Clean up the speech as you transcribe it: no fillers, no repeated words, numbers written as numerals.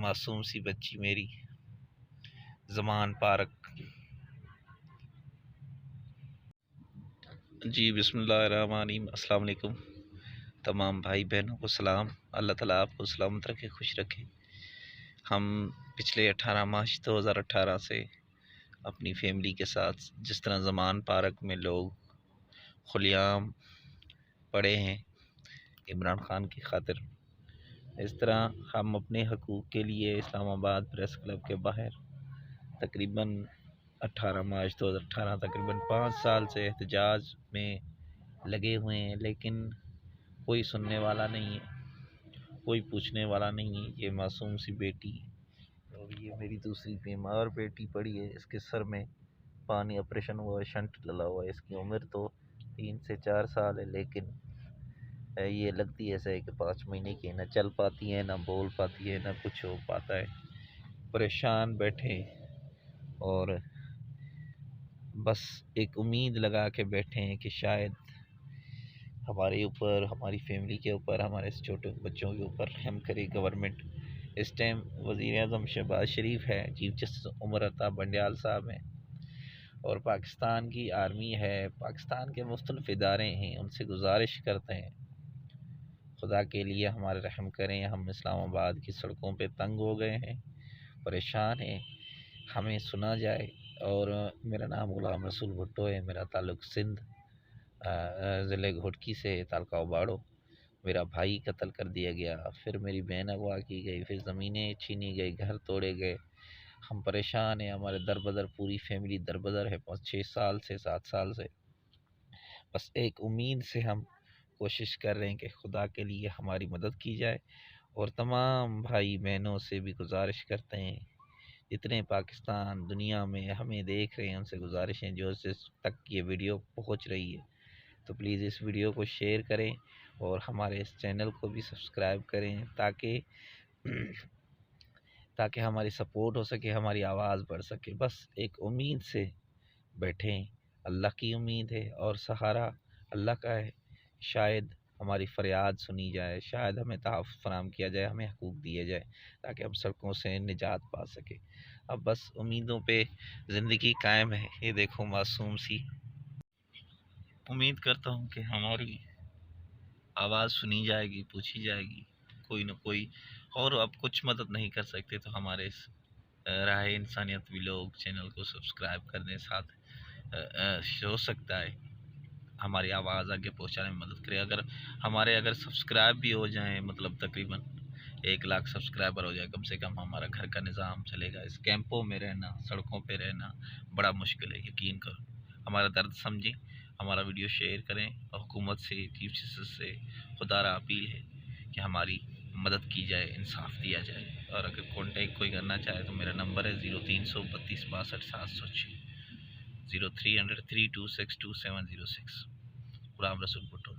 معصوم سی بچی میری زمان پارک۔ جی بسم اللہ الرحمن الرحیم۔ السلام علیکم تمام بھائی بہنوں کو سلام۔ اللہ تعالیٰ آپ کو سلامت رکھے، خوش رکھے۔ ہم پچھلے 18 مارچ 2018 سے اپنی فیملی کے ساتھ جس طرح زمان پارک میں لوگ خلیعام پڑے ہیں عمران خان کی خاطر، اس طرح ہم اپنے حقوق کے لیے اسلام آباد پریس کلب کے باہر تقریباً 18 مارچ 2018 تقریباً 5 سال سے احتجاج میں لگے ہوئے ہیں، لیکن کوئی سننے والا نہیں ہے، کوئی پوچھنے والا نہیں ہے۔ یہ معصوم سی بیٹی اور یہ میری دوسری بیمار بیٹی پڑی ہے، اس کے سر میں پانی آپریشن ہوا ہے، شنٹ ڈلا ہوا ہے۔ اس کی عمر تو 3 سے 4 سال ہے، لیکن یہ لگتی ایسا ہے کہ 5 مہینے کی، نہ چل پاتی ہے، نہ بول پاتی ہے، نہ کچھ ہو پاتا ہے۔ پریشان بیٹھے اور بس ایک امید لگا کے بیٹھے ہیں کہ شاید ہمارے اوپر، ہماری فیملی کے اوپر، ہمارے چھوٹے بچوں کے اوپر رحم کرے گورنمنٹ۔ اس ٹائم وزیر اعظم شہباز شریف ہے، چیف جسٹس عمر عطا بنڈیال صاحب ہیں، اور پاکستان کی آرمی ہے، پاکستان کے مختلف ادارے ہیں۔ ان سے گزارش کرتے ہیں خدا کے لیے ہمارے رحم کریں، ہم اسلام آباد کی سڑکوں پہ تنگ ہو گئے ہیں، پریشان ہیں، ہمیں سنا جائے۔ اور میرا نام غلام رسول بھٹو ہے، میرا تعلق سندھ ضلع گھوٹکی سے، تعلقہ اوباڑو۔ میرا بھائی قتل کر دیا گیا، پھر میری بہن اغوا کی گئی، پھر زمینیں چھینی گئی، گھر توڑے گئے۔ ہم پریشان ہیں، ہمارے در بدر پوری فیملی در بدر ہے 6 سال سے، 7 سال سے۔ بس ایک امید سے ہم کوشش کر رہے ہیں کہ خدا کے لیے ہماری مدد کی جائے، اور تمام بھائی بہنوں سے بھی گزارش کرتے ہیں جتنے پاکستان دنیا میں ہمیں دیکھ رہے ہیں، ان سے گزارش ہے جو سے تک یہ ویڈیو پہنچ رہی ہے تو پلیز اس ویڈیو کو شیئر کریں اور ہمارے اس چینل کو بھی سبسکرائب کریں تاکہ ہماری سپورٹ ہو سکے، ہماری آواز بڑھ سکے۔ بس ایک امید سے بیٹھے ہیں، اللہ کی امید ہے اور سہارا اللہ کا ہے۔ شاید ہماری فریاد سنی جائے، شاید ہمیں تحفظ فراہم کیا جائے، ہمیں حقوق دیے جائے تاکہ ہم سڑکوں سے نجات پا سکیں۔ اب بس امیدوں پہ زندگی قائم ہے۔ یہ دیکھو معصوم سی، امید کرتا ہوں کہ ہماری آواز سنی جائے گی، پوچھی جائے گی، کوئی نہ کوئی، اور اب کچھ مدد نہیں کر سکتے تو ہمارے اس راہ انسانیت بھی لوگ چینل کو سبسکرائب کرنے ساتھ ہو سکتا ہے ہماری آواز آگے پہنچانے میں مدد کرے۔ اگر سبسکرائب بھی ہو جائیں، مطلب تقریباً 1 لاکھ سبسکرائبر ہو جائے، کم سے کم ہمارا گھر کا نظام چلے گا۔ اس کیمپوں میں رہنا، سڑکوں پہ رہنا بڑا مشکل ہے، یقین کرو۔ ہمارا درد سمجھیں، ہمارا ویڈیو شیئر کریں، اور حکومت سے، چیف جسٹس سے خدا را اپیل ہے کہ ہماری مدد کی جائے، انصاف دیا جائے۔ اور اگر کانٹیکٹ کوئی کرنا چاہے تو میرا نمبر ہے 0332 32 62 706، 0300 326 2706۔ غلام رسول بھٹو۔